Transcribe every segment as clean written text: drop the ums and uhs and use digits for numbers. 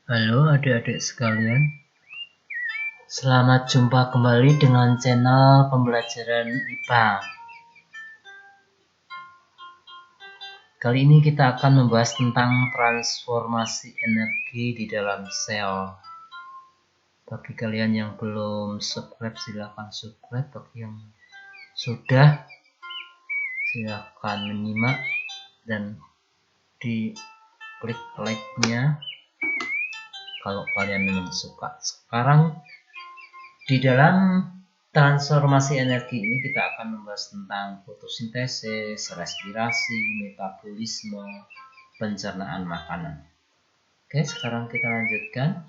Halo adik-adik sekalian, selamat jumpa kembali dengan channel pembelajaran IPA. Kali ini kita akan membahas tentang transformasi energi di dalam sel. Bagi kalian yang belum subscribe, silahkan subscribe. Bagi yang sudah, silahkan menyimak dan di klik like-nya kalau kalian memang suka. Sekarang di dalam transformasi energi ini kita akan membahas tentang fotosintesis, respirasi, metabolisme, pencernaan makanan. Oke, sekarang kita lanjutkan.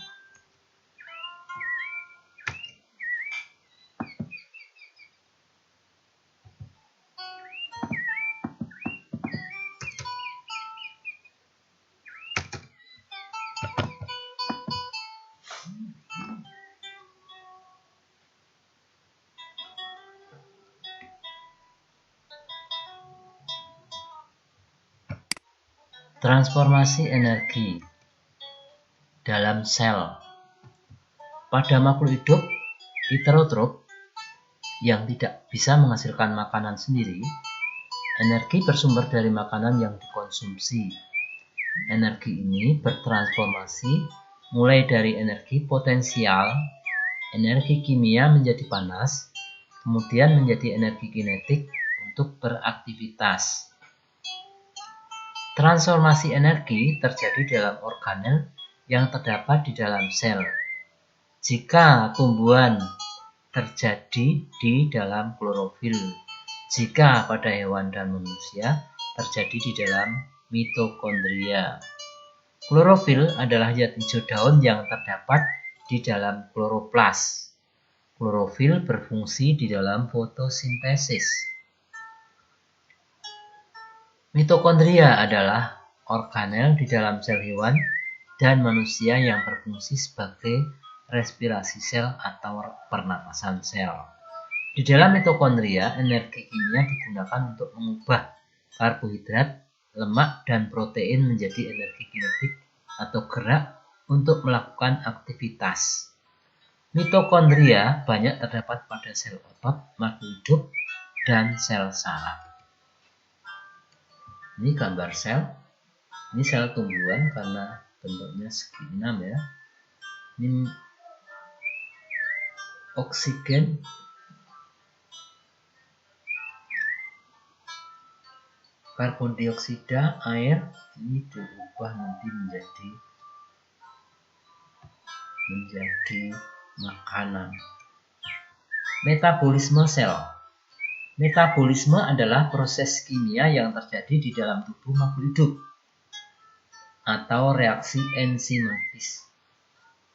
Transformasi energi dalam sel. Pada makhluk hidup heterotrof yang tidak bisa menghasilkan makanan sendiri, energi bersumber dari makanan yang dikonsumsi. Energi ini bertransformasi mulai dari energi potensial, energi kimia menjadi panas, kemudian menjadi energi kinetik untuk beraktivitas. Transformasi energi terjadi dalam organel yang terdapat di dalam sel. Jika tumbuhan terjadi di dalam klorofil, jika pada hewan dan manusia terjadi di dalam mitokondria. Klorofil adalah zat hijau daun yang terdapat di dalam kloroplas. Klorofil berfungsi di dalam fotosintesis. Mitokondria adalah organel di dalam sel hewan dan manusia yang berfungsi sebagai respirasi sel atau pernapasan sel. Di dalam mitokondria, energi kimia digunakan untuk mengubah karbohidrat, lemak, dan protein menjadi energi kinetik atau gerak untuk melakukan aktivitas. Mitokondria banyak terdapat pada sel otot, makhluk hidup, dan sel saraf. Ini gambar sel. Ini sel tumbuhan karena bentuknya segi 6 ya. Ini oksigen, karbon dioksida, air, ini diubah nanti menjadi makanan. Metabolisme sel. Metabolisme adalah proses kimia yang terjadi di dalam tubuh makhluk hidup atau reaksi enzimatis.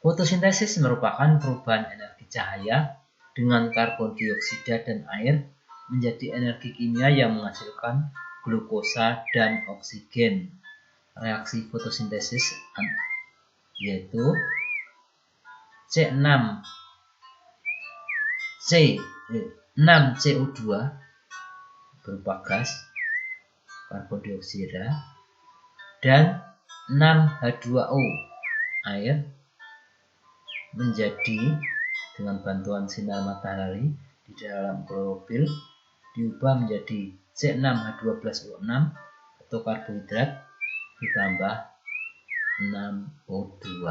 Fotosintesis merupakan perubahan energi cahaya dengan karbon dioksida dan air menjadi energi kimia yang menghasilkan glukosa dan oksigen. Reaksi fotosintesis yaitu C6CO2 berupa gas karbon dioksida dan 6H2O air menjadi dengan bantuan sinar matahari di dalam klorofil diubah menjadi C6H12O6 atau karbohidrat ditambah 6O2.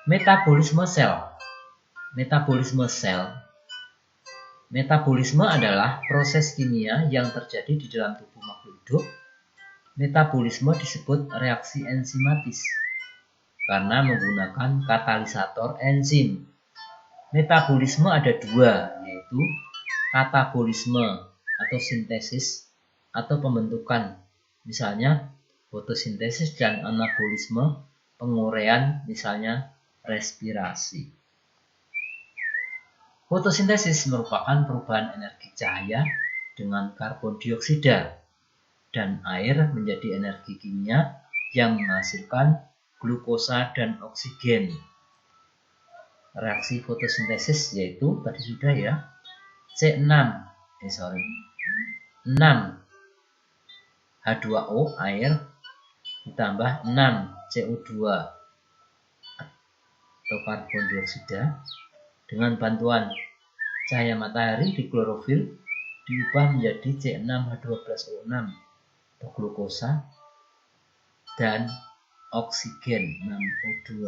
Metabolisme sel. Metabolisme adalah proses kimia yang terjadi di dalam tubuh makhluk hidup. Metabolisme disebut reaksi enzimatis karena menggunakan katalisator enzim. Metabolisme ada dua, yaitu katabolisme atau sintesis atau pembentukan, misalnya fotosintesis, dan anabolisme penguraian, misalnya respirasi. Fotosintesis merupakan perubahan energi cahaya dengan karbon dioksida dan air menjadi energi kimia yang menghasilkan glukosa dan oksigen. Reaksi fotosintesis yaitu tadi sudah ya, 6H2O air ditambah 6 CO2 atau karbon dioksida dengan bantuan cahaya matahari di klorofil diubah menjadi C6H12O6 atau glukosa dan oksigen 6O2.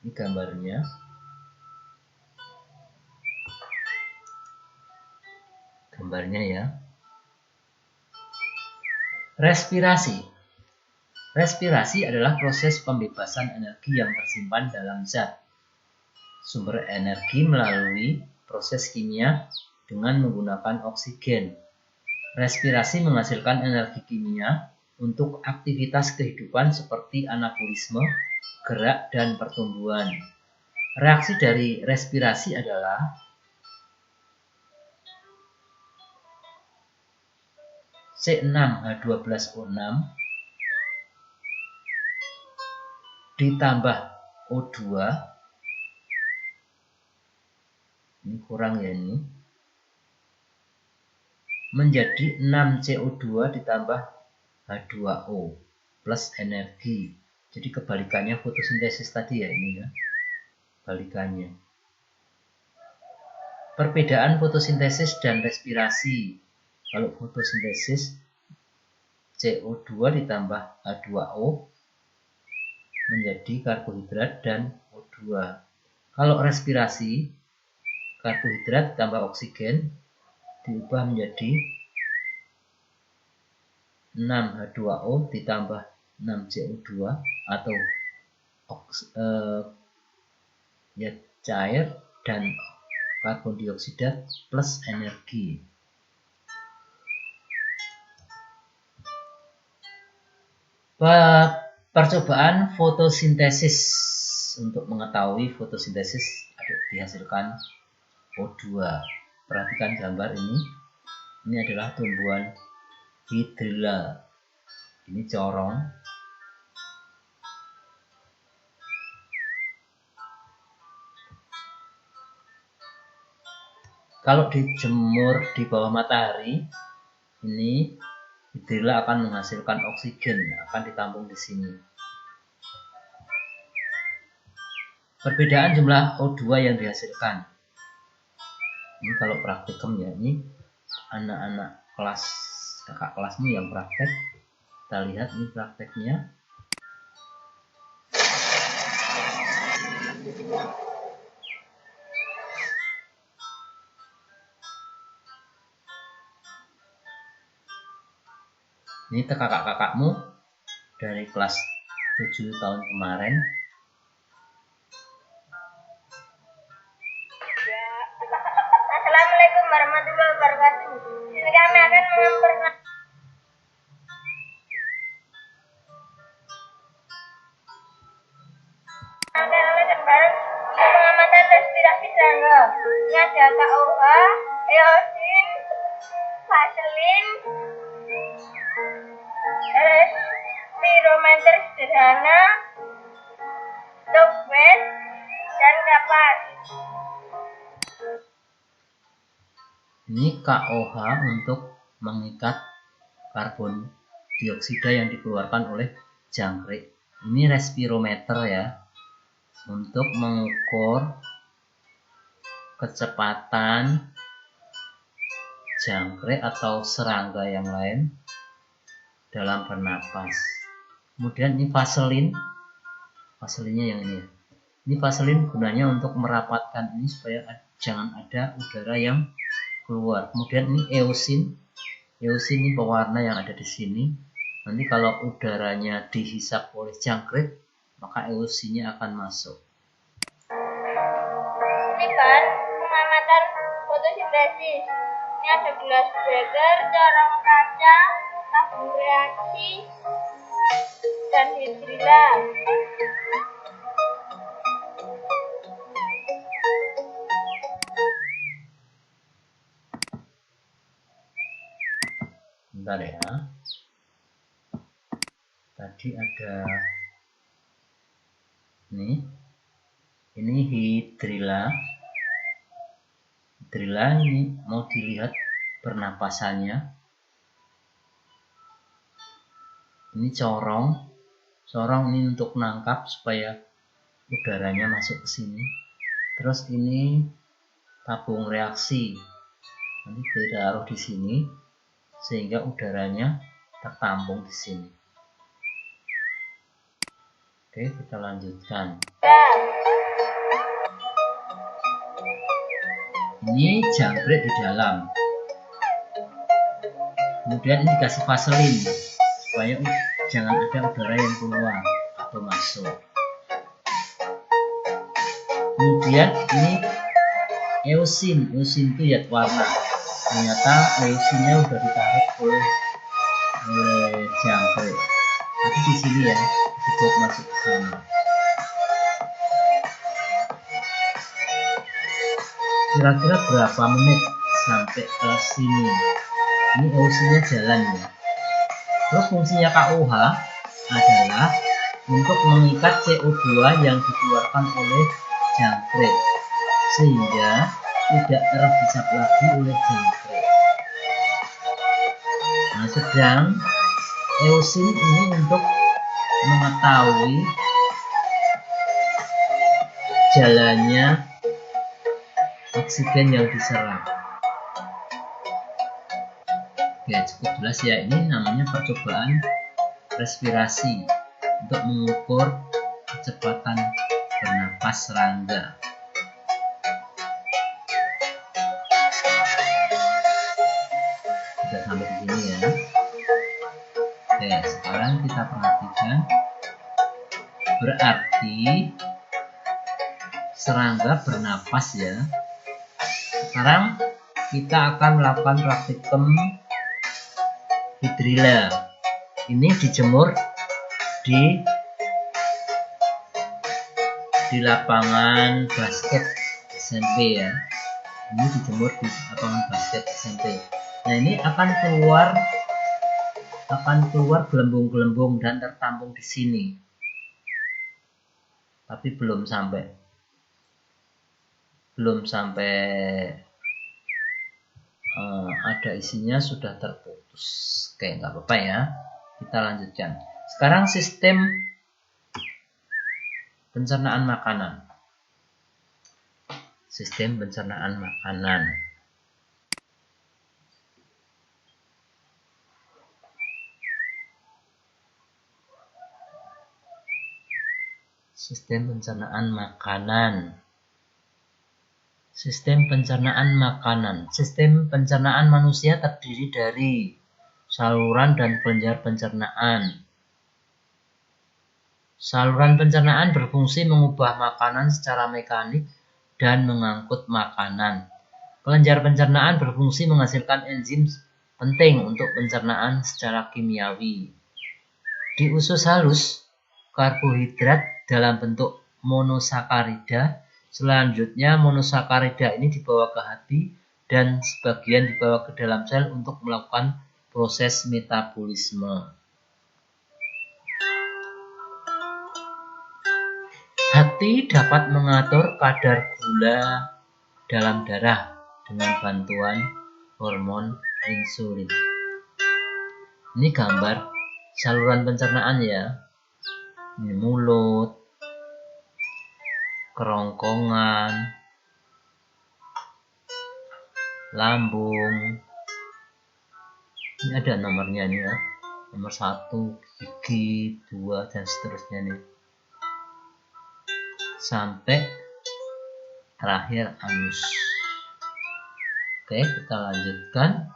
Ini gambarnya. Ya. Respirasi. Respirasi adalah proses pembebasan energi yang tersimpan dalam zat. Sumber energi melalui proses kimia dengan menggunakan oksigen. Respirasi menghasilkan energi kimia untuk aktivitas kehidupan seperti anabolisme, gerak, dan pertumbuhan. Reaksi dari respirasi adalah C6H12O6 ditambah O2, ini kurang ya ini, menjadi 6CO2 ditambah H2O plus energi. Jadi kebalikannya fotosintesis tadi ya ini ya, balikannya. Perbedaan fotosintesis dan respirasi. Kalau fotosintesis CO2 ditambah H2O menjadi karbohidrat dan O2. Kalau respirasi, karbohidrat ditambah oksigen diubah menjadi 6H2O ditambah 6CO2 atau cair dan karbon dioksida plus energi. Percobaan fotosintesis. Untuk mengetahui fotosintesis dihasilkan O2. Perhatikan gambar ini. Ini adalah tumbuhan hidrilla. Ini corong. Kalau dijemur di bawah matahari, ini hidrilla akan menghasilkan oksigen, akan ditampung di sini. Perbedaan jumlah O2 yang dihasilkan. Ini kalau praktikum ya, ini anak-anak kelas kakak kelasmu yang praktek. Kita lihat ini prakteknya. Ini kakak-kakakmu dari kelas 7 tahun kemarin. Assalamualaikum warahmatullahi wabarakatuh. Ini kami akan memperkenalkan alasan baru untuk pengamatan respirasi serangga. Ini ada KOH, eosin, vaselin, respirometer sederhana, topet, dan kapas. Ini KOH untuk mengikat karbon dioksida yang dikeluarkan oleh jangkrik. Ini respirometer ya, untuk mengukur kecepatan jangkrik atau serangga yang lain dalam bernapas. Kemudian ini vaselin, vaselinnya yang ini. Ini vaselin gunanya untuk merapatkan ini supaya jangan ada udara yang keluar. Kemudian ini eosin, eosin ini pewarna yang ada di sini. Nanti kalau udaranya dihisap oleh jangkrik, maka eosinnya akan masuk. Ini kan pengamatan fotosintesis. Ini ada gelas beker, corong kaca, tabung reaksi, dan hidrilla. Bentar ya. Tadi ada ini hidrilla. Hidrilla ini mau dilihat pernapasannya. Ini corong. Sorong ini untuk nangkap supaya udaranya masuk ke sini. Terus ini tabung reaksi. Nanti kita taruh di sini sehingga udaranya tertampung di sini. Oke, kita lanjutkan. Ini jangkrik di dalam. Kemudian ini dikasih vaselin supaya jangan ada udara yang keluar atau masuk. Kemudian ini eusin itu ya warna. Ternyata eusinnya udah ditarik oleh jangkrik. Tapi di sini ya dibuat masuk ke sana. Kira-kira berapa menit sampai ke sini? Ini eusinnya jalan ya. Terus fungsinya KUH adalah untuk mengikat CO2 yang dikeluarkan oleh jangkrik sehingga tidak terhisap lagi oleh jangkrik. Nah, sedang eusin ini untuk mengetahui jalannya oksigen yang diserap. Ya, cukup jelas ya, ini namanya percobaan respirasi untuk mengukur kecepatan bernapas serangga. Sudah sampai di sini ya. Oke, sekarang kita perhatikan. Berarti serangga bernapas ya. Sekarang kita akan melakukan praktikum hidrilla. Ini dijemur di lapangan basket SMP ya. Ini dijemur di lapangan basket SMP. Nah, ini akan keluar gelembung-gelembung dan tertampung di sini. Tapi belum sampai ada isinya, sudah terputus. Oke, nggak apa-apa ya, kita lanjutkan. Sekarang sistem pencernaan makanan. Sistem pencernaan makanan. Sistem pencernaan makanan. Sistem pencernaan makanan. Sistem pencernaan manusia terdiri dari saluran dan kelenjar pencernaan. Saluran pencernaan berfungsi mengubah makanan secara mekanik dan mengangkut makanan. Kelenjar pencernaan berfungsi menghasilkan enzim penting untuk pencernaan secara kimiawi. Di usus halus, karbohidrat dalam bentuk monosakarida. Selanjutnya monosakarida ini dibawa ke hati dan sebagian dibawa ke dalam sel untuk melakukan proses metabolisme. Hati dapat mengatur kadar gula dalam darah dengan bantuan hormon insulin. Ini gambar saluran pencernaan ya. Ini mulut, kerongkongan, lambung. Ini ada nomornya nih ya. Nomor 1, gigi, 2, dan seterusnya nih. Sampai terakhir anus. Oke, kita lanjutkan.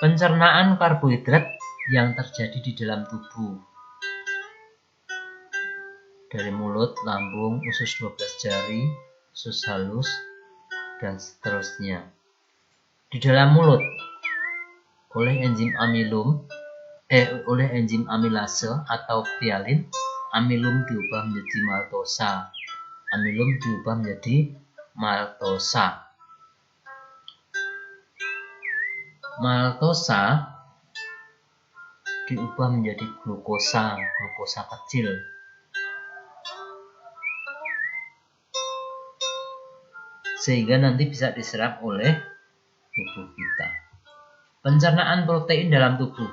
Pencernaan karbohidrat yang terjadi di dalam tubuh. Dari mulut, lambung, usus 12 jari, usus halus, dan seterusnya. Di dalam mulut, oleh enzim amilase atau ptyalin, amilum diubah menjadi maltosa. Amilum diubah menjadi maltosa. Maltosa diubah menjadi glukosa kecil. Sehingga nanti bisa diserap oleh tubuh kita. Pencernaan protein dalam tubuh.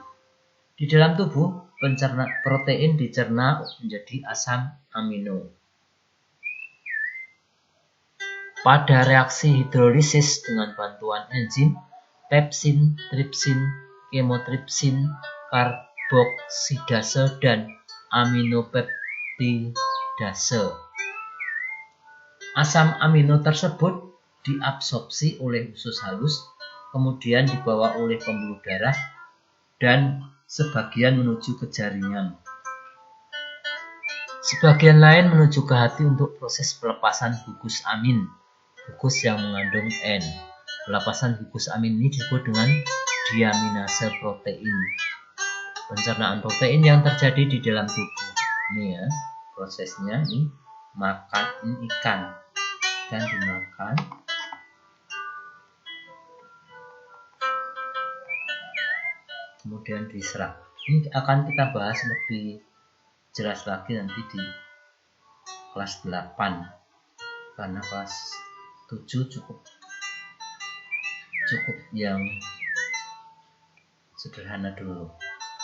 Di dalam tubuh, protein dicerna menjadi asam amino. Pada reaksi hidrolisis dengan bantuan enzim pepsin, tripsin, kemotripsin, karboksidase, dan aminopeptidase. Asam amino tersebut diabsorpsi oleh usus halus, kemudian dibawa oleh pembuluh darah, dan sebagian menuju ke jaringan. Sebagian lain menuju ke hati untuk proses pelepasan gugus amin, gugus yang mengandung N. Pelepasan gugus amin ini disebut dengan diaminase protein. Pencernaan protein yang terjadi di dalam tubuh. Ini ya, prosesnya ini makan ini ikan dimakan. Kemudian diserap. Ini akan kita bahas lebih jelas lagi nanti di kelas 8. Karena kelas 7 cukup yang sederhana dulu.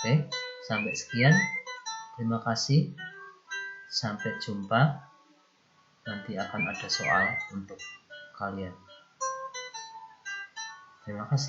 Oke, sampai sekian. Terima kasih. Sampai jumpa. Nanti akan ada soal untuk kalian. Terima kasih.